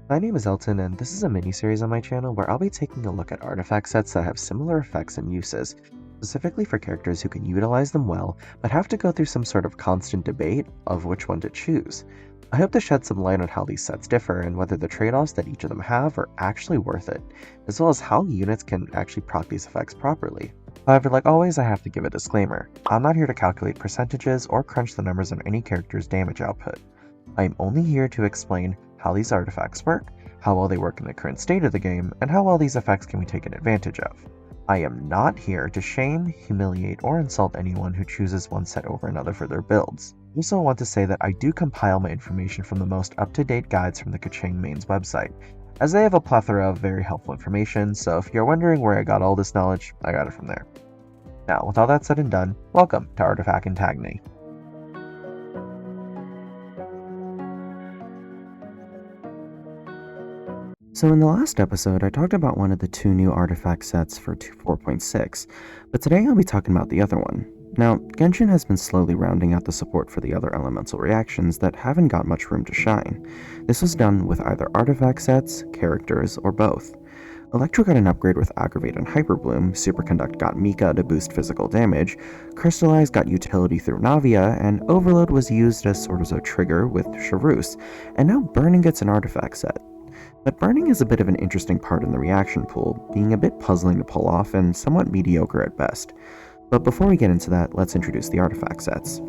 My name is Elton, and this is a mini-series on my channel where I'll be taking a look at artifact sets that have similar effects and uses, specifically for characters who can utilize them well, but have to go through some sort of constant debate of which one to choose. I hope to shed some light on how these sets differ and whether the trade-offs that each of them have are actually worth it, as well as how units can actually proc these effects properly. However, like always, I have to give a disclaimer. I'm not here to calculate percentages or crunch the numbers on any character's damage output. I am only here to explain how these artifacts work, how well they work in the current state of the game, and how well these effects can be taken advantage of. I am not here to shame, humiliate, or insult anyone who chooses one set over another for their builds. I also want to say that I do compile my information from the most up-to-date guides from the Kaching Main's website, as they have a plethora of very helpful information, so if you're wondering where I got all this knowledge, I got it from there. Now, with all that said and done, welcome to Artifact Antagony. So in the last episode, I talked about one of the two new artifact sets for 4.6, but today I'll be talking about the other one. Now, Genshin has been slowly rounding out the support for the other elemental reactions that haven't got much room to shine. This was done with either artifact sets, characters, or both. Electro got an upgrade with Aggravate and Hyperbloom, Superconduct got Mika to boost physical damage, Crystallize got utility through Navia, and Overload was used as sort of a trigger with Charus, and now Burning gets an artifact set. But burning is a bit of an interesting part in the reaction pool, being a bit puzzling to pull off and somewhat mediocre at best. But before we get into that, let's introduce the artifact sets.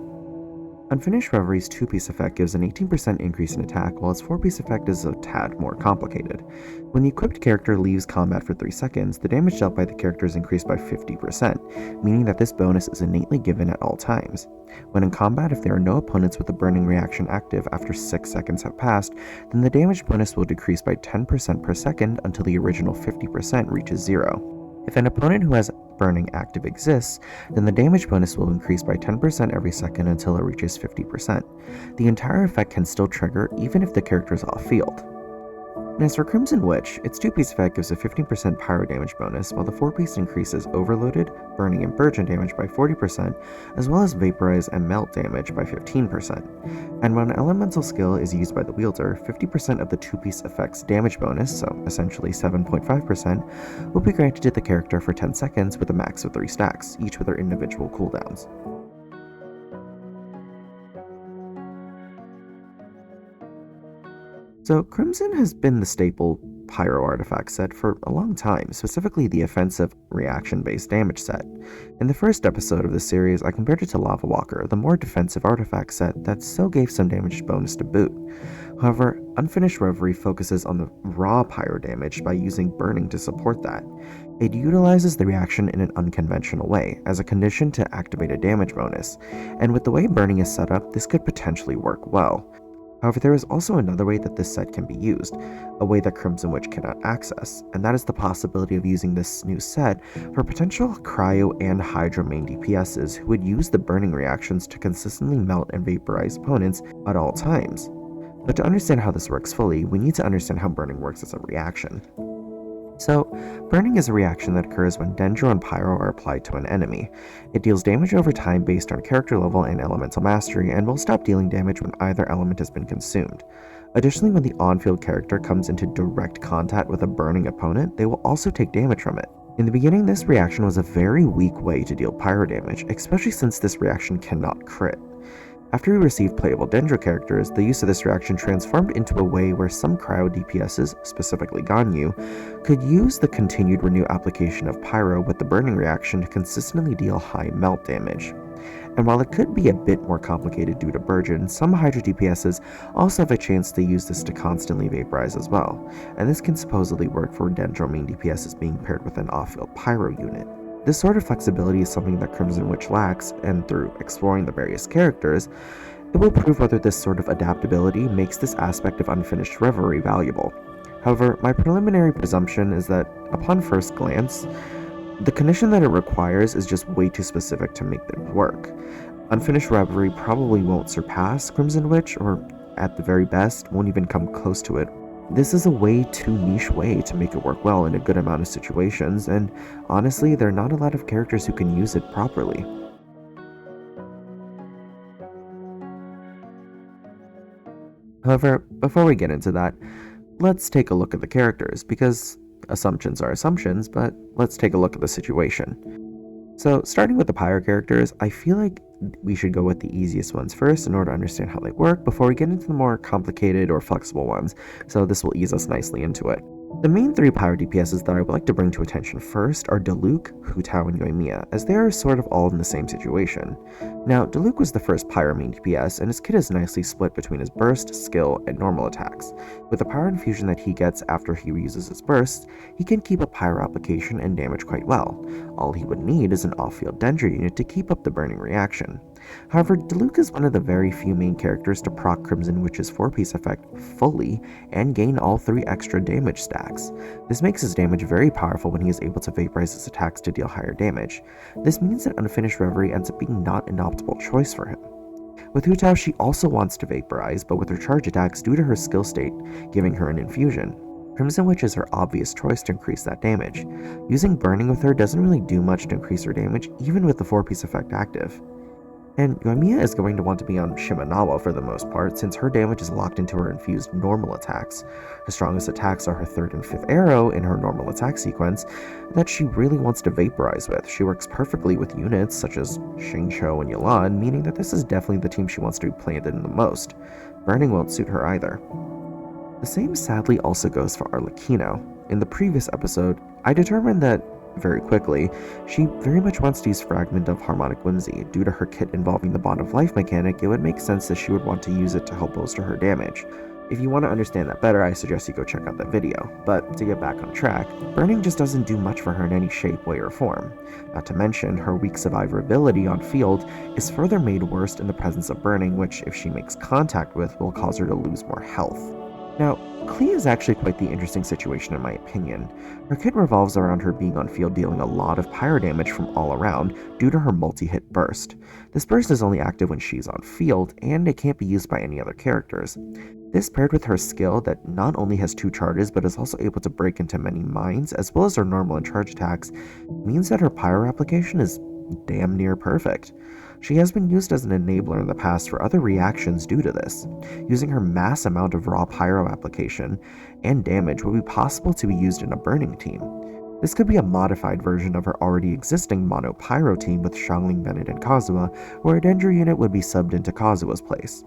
Unfinished Reverie's 2-piece effect gives an 18% increase in attack, while its 4-piece effect is a tad more complicated. When the equipped character leaves combat for 3 seconds, the damage dealt by the character is increased by 50%, meaning that this bonus is innately given at all times. When in combat, if there are no opponents with the burning reaction active after 6 seconds have passed, then the damage bonus will decrease by 10% per second until the original 50% reaches 0. If an opponent who has burning active exists, then the damage bonus will increase by 10% every second until it reaches 50%. The entire effect can still trigger even if the character is off field. And as for Crimson Witch, its 2-piece effect gives a 15% pyro damage bonus, while the 4-piece increases overloaded, burning, and burgeon damage by 40%, as well as vaporize and melt damage by 15%. And when an elemental skill is used by the wielder, 50% of the 2-piece effect's damage bonus, so essentially 7.5%, will be granted to the character for 10 seconds with a max of 3 stacks, each with their individual cooldowns. So Crimson has been the staple pyro artifact set for a long time, specifically the offensive reaction-based damage set. In the first episode of this series, I compared it to Lava Walker, the more defensive artifact set that still gave some damage bonus to boot. However, Unfinished Reverie focuses on the raw pyro damage by using burning to support that. It utilizes the reaction in an unconventional way, as a condition to activate a damage bonus, and with the way burning is set up, this could potentially work well. However, there is also another way that this set can be used, a way that Crimson Witch cannot access, and that is the possibility of using this new set for potential Cryo and Hydro main DPSs who would use the burning reactions to consistently melt and vaporize opponents at all times. But to understand how this works fully, we need to understand how burning works as a reaction. So, burning is a reaction that occurs when Dendro and Pyro are applied to an enemy. It deals damage over time based on character level and elemental mastery, and will stop dealing damage when either element has been consumed. Additionally, when the on-field character comes into direct contact with a burning opponent, they will also take damage from it. In the beginning, this reaction was a very weak way to deal pyro damage, especially since this reaction cannot crit. After we received playable Dendro characters, the use of this reaction transformed into a way where some cryo DPSs, specifically Ganyu, could use the continued renew application of Pyro with the burning reaction to consistently deal high melt damage. And while it could be a bit more complicated due to Burgeon, some Hydra DPSs also have a chance to use this to constantly vaporize as well, and this can supposedly work for Dendro main DPSs being paired with an off-field Pyro unit. This sort of flexibility is something that Crimson Witch lacks, and through exploring the various characters, it will prove whether this sort of adaptability makes this aspect of Unfinished Reverie valuable. However, my preliminary presumption is that, upon first glance, the condition that it requires is just way too specific to make it work. Unfinished Reverie probably won't surpass Crimson Witch, or at the very best, won't even come close to it. This is a way too niche way to make it work well in a good amount of situations, and honestly, there are not a lot of characters who can use it properly. However, before we get into that, Let's take a look at the characters, because assumptions are assumptions, but let's take a look at the situation. So, starting with the pyro characters, I feel like we should go with the easiest ones first in order to understand how they work before we get into the more complicated or flexible ones, so this will ease us nicely into it. The main three pyro DPSs that I would like to bring to attention first are Diluc, Hu Tao, and Yoimiya, as they are sort of all in the same situation. Now, Diluc was the first pyro main DPS, and his kit is nicely split between his burst, skill, and normal attacks. With the pyro infusion that he gets after he reuses his bursts, he can keep up pyro application and damage quite well. All he would need is an off-field Dendra unit to keep up the burning reaction. However, Diluc is one of the very few main characters to proc Crimson Witch's 4-piece effect fully and gain all 3 extra damage stacks. This makes his damage very powerful when he is able to vaporize his attacks to deal higher damage. This means that Unfinished Reverie ends up being not an optimal choice for him. With Hu Tao, she also wants to vaporize, but with her charge attacks due to her skill state, giving her an infusion. Crimson Witch is her obvious choice to increase that damage. Using Burning with her doesn't really do much to increase her damage, even with the 4-piece effect active. And Yoimiya is going to want to be on Shimenawa for the most part, since her damage is locked into her infused normal attacks. Her strongest attacks are her 3rd and 5th arrow in her normal attack sequence that she really wants to vaporize with. She works perfectly with units such as Xingqiu and Yelan, meaning that this is definitely the team she wants to be planted in the most. Burning won't suit her either. The same sadly also goes for Arlecchino. In the previous episode, I determined that very quickly, she very much wants to use Fragment of Harmonic Whimsy. Due to her kit involving the Bond of Life mechanic, it would make sense that she would want to use it to help bolster her damage. If you want to understand that better, I suggest you go check out that video. But to get back on track, Burning just doesn't do much for her in any shape, way, or form. Not to mention, her weak survivability on field is further made worse in the presence of Burning, which, if she makes contact with, will cause her to lose more health. Now, Klee is actually quite the interesting situation in my opinion. Her kit revolves around her being on field dealing a lot of pyro damage from all around due to her multi-hit burst. This burst is only active when she's on field, and it can't be used by any other characters. This paired with her skill that not only has 2 charges but is also able to break into many mines as well as her normal and charge attacks means that her pyro application is damn near perfect. She has been used as an enabler in the past for other reactions due to this. Using her mass amount of raw pyro application and damage would be possible to be used in a burning team. This could be a modified version of her already existing mono pyro team with Xiangling, Bennett, and Kazuha, where a Dendra unit would be subbed into Kazuha's place.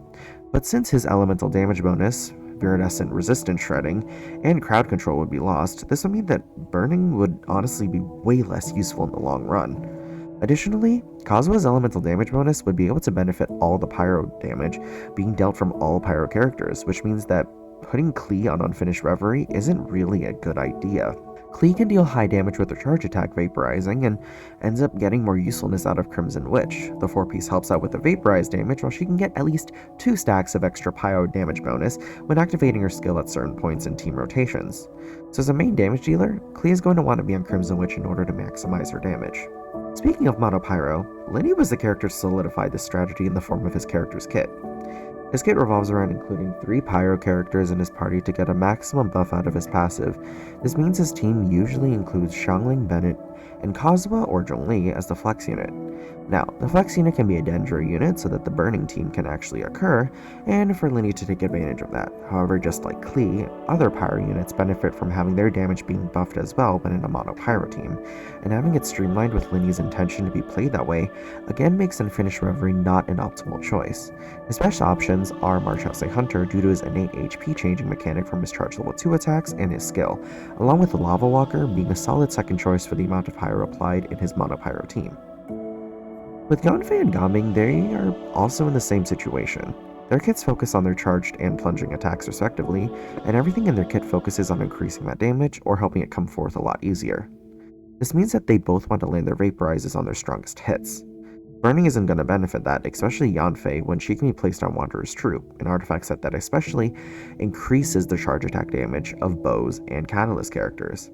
But since his elemental damage bonus, viridescent resistance shredding, and crowd control would be lost, this would mean that burning would honestly be way less useful in the long run. Additionally, Kazuha's elemental damage bonus would be able to benefit all the pyro damage being dealt from all pyro characters, which means that putting Klee on Unfinished Reverie isn't really a good idea. Klee can deal high damage with her charge attack vaporizing and ends up getting more usefulness out of Crimson Witch. The 4-piece helps out with the vaporized damage while she can get at least 2 stacks of extra pyro damage bonus when activating her skill at certain points in team rotations. So as a main damage dealer, Klee is going to want to be on Crimson Witch in order to maximize her damage. Speaking of mono pyro, Lyney was the character to solidify this strategy in the form of his character's kit. His kit revolves around including 3 pyro characters in his party to get a maximum buff out of his passive. This means his team usually includes Xiangling, Bennett, and Kazuha or Zhongli as the flex unit. Now, the flex unit can be a Dendra unit so that the burning team can actually occur, and for Lyney to take advantage of that. However, just like Klee, other pyro units benefit from having their damage being buffed as well when in a mono pyro team, and having it streamlined with Lyney's intention to be played that way again makes Unfinished Reverie not an optimal choice. His best options are March Out Say Hunter due to his innate HP changing mechanic from his charge level 2 attacks and his skill, along with the Lava Walker being a solid second choice for the amount of pyro applied in his mono pyro team. With Yanfei and Gaming, they are also in the same situation. Their kits focus on their charged and plunging attacks respectively, and everything in their kit focuses on increasing that damage or helping it come forth a lot easier. This means that they both want to land their vaporizes on their strongest hits. Burning isn't going to benefit that, especially Yanfei when she can be placed on Wanderer's Troop, an artifact set that especially increases the charge attack damage of bows and catalyst characters.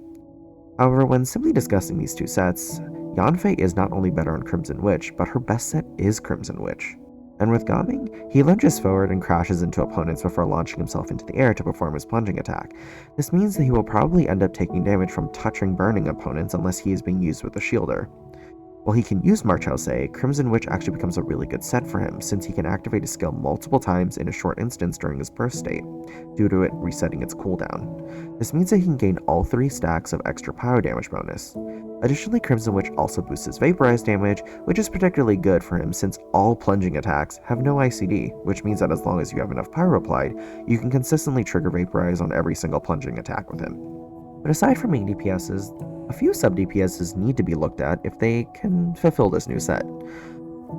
However, when simply discussing these 2 sets, Yanfei is not only better on Crimson Witch, but her best set is Crimson Witch. And with Gaming, he lunges forward and crashes into opponents before launching himself into the air to perform his plunging attack. This means that he will probably end up taking damage from touching burning opponents unless he is being used with a shielder. While he can use Marchause, Crimson Witch actually becomes a really good set for him, since he can activate his skill multiple times in a short instance during his burst state, due to it resetting its cooldown. This means that he can gain all 3 stacks of extra pyro damage bonus. Additionally, Crimson Witch also boosts his Vaporize damage, which is particularly good for him since all plunging attacks have no ICD, which means that as long as you have enough pyro applied, you can consistently trigger Vaporize on every single plunging attack with him. But aside from main DPSs, a few sub DPSs need to be looked at if they can fulfill this new set.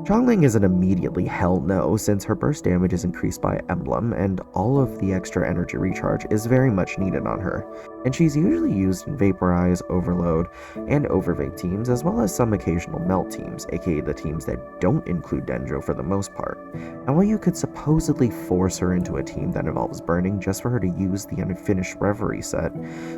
Xiangling is an immediately hell no, since her burst damage is increased by Emblem and all of the extra energy recharge is very much needed on her, and she's usually used in Vaporize, Overload, and Overvape teams, as well as some occasional Melt teams, aka the teams that don't include Dendro for the most part. And while you could supposedly force her into a team that involves burning just for her to use the unfinished Reverie set,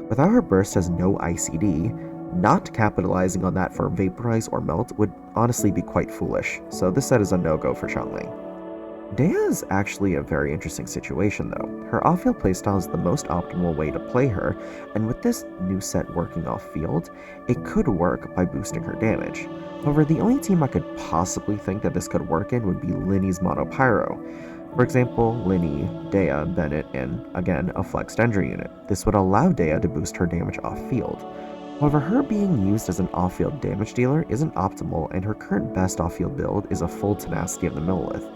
without her burst has no ICD, not capitalizing on that for Vaporize or Melt would honestly be quite foolish, so this set is a no-go for Xiangling. Dea is actually a very interesting situation though. Her off-field playstyle is the most optimal way to play her, and with this new set working off-field, it could work by boosting her damage. However, the only team I could possibly think that this could work in would be Lyney's Mono Pyro. For example, Lyney, Dea, Bennett, and, again, a Flex Dendro unit. This would allow Dea to boost her damage off-field. However, her being used as an off-field damage dealer isn't optimal, and her current best off-field build is a full Tenacity of the Millelith.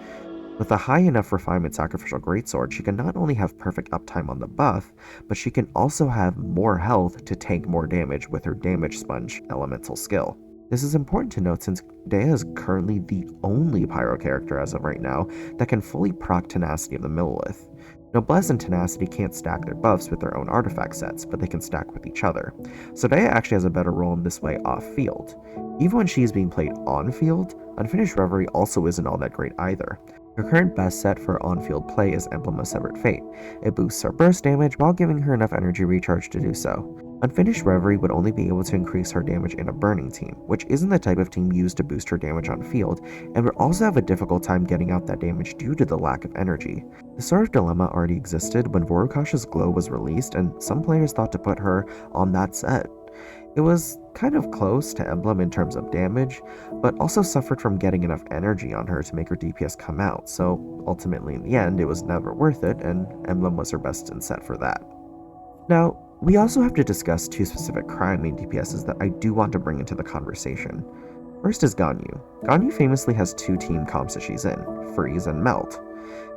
With a high enough Refinement Sacrificial Greatsword, she can not only have perfect uptime on the buff, but she can also have more health to tank more damage with her Damage Sponge elemental skill. This is important to note since Dea is currently the only Pyro character as of right now that can fully proc Tenacity of the Millelith. Noblesse and Tenacity can't stack their buffs with their own artifact sets, but they can stack with each other. So Dea actually has a better role in this way off-field. Even when she is being played on-field, Unfinished Reverie also isn't all that great either. Her current best set for on-field play is Emblem of Severed Fate. It boosts her burst damage while giving her enough energy recharge to do so. Unfinished Reverie would only be able to increase her damage in a burning team, which isn't the type of team used to boost her damage on field, and would also have a difficult time getting out that damage due to the lack of energy. This sort of dilemma already existed when Vorukasha's Glow was released, and some players thought to put her on that set. It was kind of close to Emblem in terms of damage, but also suffered from getting enough energy on her to make her DPS come out, so ultimately in the end it was never worth it, and Emblem was her best in set for that. Now, we also have to discuss 2 specific crime main DPSs that I do want to bring into the conversation. First is Ganyu. Ganyu famously has 2 team comps that she's in, Freeze and Melt.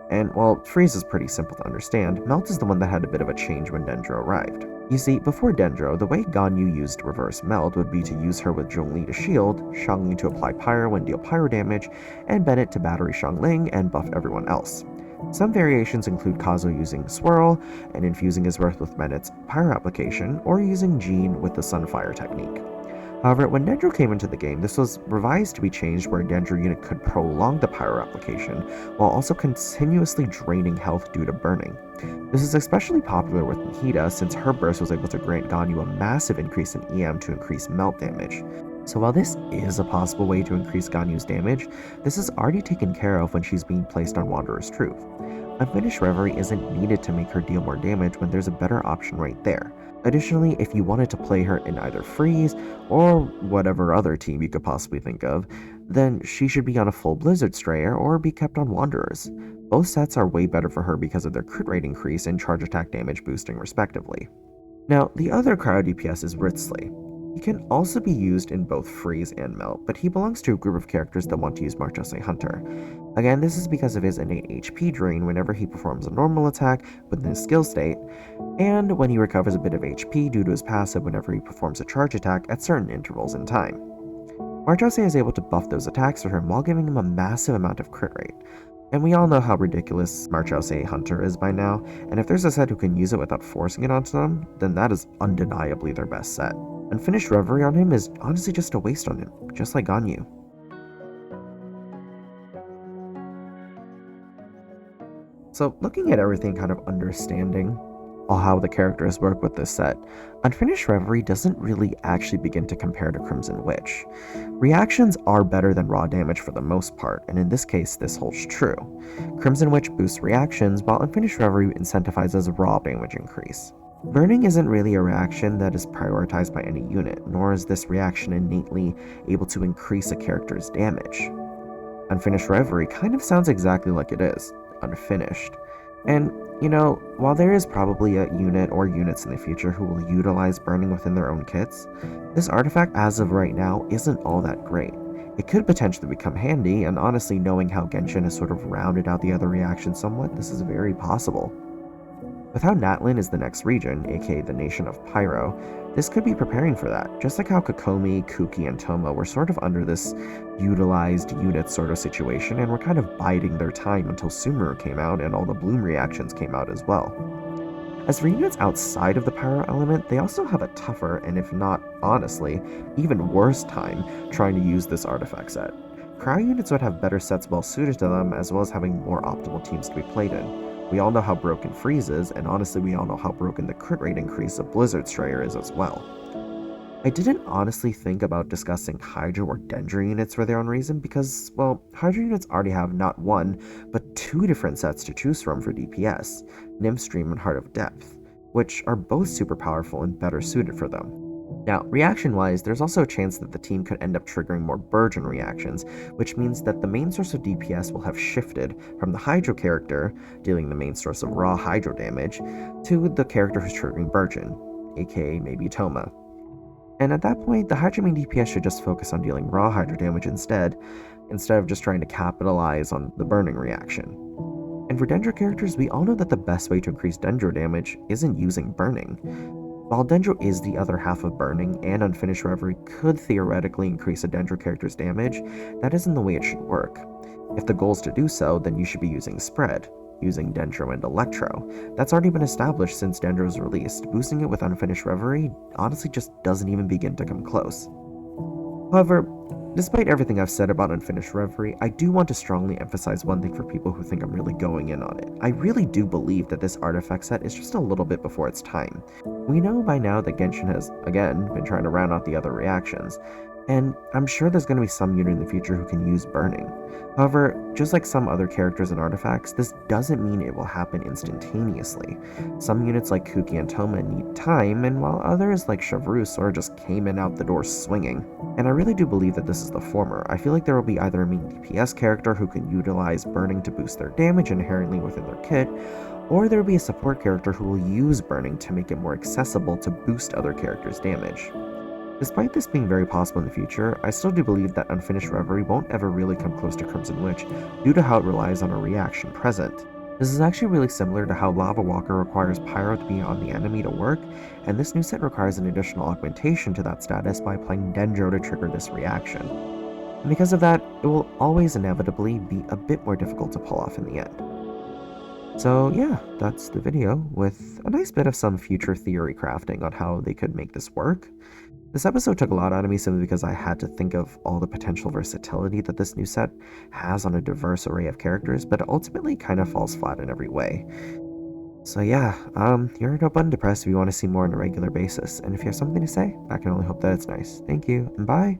And while Freeze is pretty simple to understand, Melt is the one that had a bit of a change when Dendro arrived. You see, before Dendro, the way Ganyu used Reverse Melt would be to use her with Zhongli to shield, Xiangling to apply Pyro and deal Pyro damage, and Bennett to battery Xiangling and buff everyone else. Some variations include Kazo using Swirl and infusing his breath with Bennett's Pyro application, or using Jean with the Sunfire technique. However, when Dendro came into the game, this was revised to be changed where a Dendro unit could prolong the Pyro application, while also continuously draining health due to burning. This is especially popular with Nihida, since her burst was able to grant Ganyu a massive increase in EM to increase melt damage. So while this is a possible way to increase Ganyu's damage, this is already taken care of when she's being placed on Wanderer's Truth. Unfinished Reverie isn't needed to make her deal more damage when there's a better option right there. Additionally, if you wanted to play her in either Freeze or whatever other team you could possibly think of, then she should be on a full Blizzard Strayer or be kept on Wanderers. Both sets are way better for her because of their crit rate increase and charge attack damage boosting respectively. Now, the other cryo DPS is Wriothesley. He can also be used in both Freeze and Melt, but he belongs to a group of characters that want to use Marchose Hunter. Again, this is because of his innate HP drain whenever he performs a normal attack within his skill state, and when he recovers a bit of HP due to his passive whenever he performs a charge attack at certain intervals in time. Marchose is able to buff those attacks for him while giving him a massive amount of crit rate. And we all know how ridiculous Marchose Hunter is by now, and if there's a set who can use it without forcing it onto them, then that is undeniably their best set. Unfinished Reverie on him is honestly just a waste on him, just like Ganyu. So looking at everything, kind of understanding how the characters work with this set, Unfinished Reverie doesn't really actually begin to compare to Crimson Witch. Reactions are better than raw damage for the most part, and in this case this holds true. Crimson Witch boosts reactions, while Unfinished Reverie incentivizes raw damage increase. Burning isn't really a reaction that is prioritized by any unit, nor is this reaction innately able to increase a character's damage. Unfinished Reverie kind of sounds exactly like it is, unfinished. And, while there is probably a unit or units in the future who will utilize burning within their own kits, this artifact as of right now isn't all that great. It could potentially become handy, and honestly, knowing how Genshin has sort of rounded out the other reactions somewhat, this is very possible. With how Natlin is the next region, aka the Nation of Pyro, this could be preparing for that, just like how Kokomi, Kuki, and Toma were sort of under this utilized unit sort of situation and were kind of biding their time until Sumeru came out and all the Bloom reactions came out as well. As for units outside of the Pyro element, they also have a tougher, and if not, honestly, even worse time trying to use this artifact set. Cryo units would have better sets well suited to them, as well as having more optimal teams to be played in. We all know how broken Freeze is, and honestly we all know how broken the crit rate increase of Blizzard Strayer is as well. I didn't honestly think about discussing Hydra or Dendro units for their own reason because, well, Hydra units already have not one, but two different sets to choose from for DPS, Nymph Stream and Heart of Depth, which are both super powerful and better suited for them. Now, reaction-wise, there's also a chance that the team could end up triggering more Burgeon reactions, which means that the main source of DPS will have shifted from the Hydro character, dealing the main source of raw Hydro damage, to the character who's triggering Burgeon, aka maybe Toma. And at that point, the Hydro main DPS should just focus on dealing raw Hydro damage instead of just trying to capitalize on the burning reaction. And for Dendro characters, we all know that the best way to increase Dendro damage isn't using burning. While Dendro is the other half of Burning, and Unfinished Reverie could theoretically increase a Dendro character's damage, that isn't the way it should work. If the goal is to do so, then you should be using Spread, using Dendro and Electro. That's already been established since Dendro's released. Boosting it with Unfinished Reverie honestly just doesn't even begin to come close. However, despite everything I've said about Unfinished Reverie, I do want to strongly emphasize one thing for people who think I'm really going in on it. I really do believe that this artifact set is just a little bit before its time. We know by now that Genshin has, again, been trying to round out the other reactions, and I'm sure there's going to be some unit in the future who can use Burning. However, just like some other characters and artifacts, this doesn't mean it will happen instantaneously. Some units like Kuki and Toma need time, and while others like Shavru sort of just came in out the door swinging. And I really do believe that this is the former. I feel like there will be either a main DPS character who can utilize Burning to boost their damage inherently within their kit, or there will be a support character who will use Burning to make it more accessible to boost other characters' damage. Despite this being very possible in the future, I still do believe that Unfinished Reverie won't ever really come close to Crimson Witch due to how it relies on a reaction present. This is actually really similar to how Lava Walker requires Pyro to be on the enemy to work, and this new set requires an additional augmentation to that status by applying Dendro to trigger this reaction. And because of that, it will always inevitably be a bit more difficult to pull off in the end. So yeah, that's the video, with a nice bit of some future theory crafting on how they could make this work. This episode took a lot out of me simply because I had to think of all the potential versatility that this new set has on a diverse array of characters, but it ultimately kind of falls flat in every way. So yeah, you're no button to press if you want to see more on a regular basis, and if you have something to say, I can only hope that it's nice. Thank you, and bye!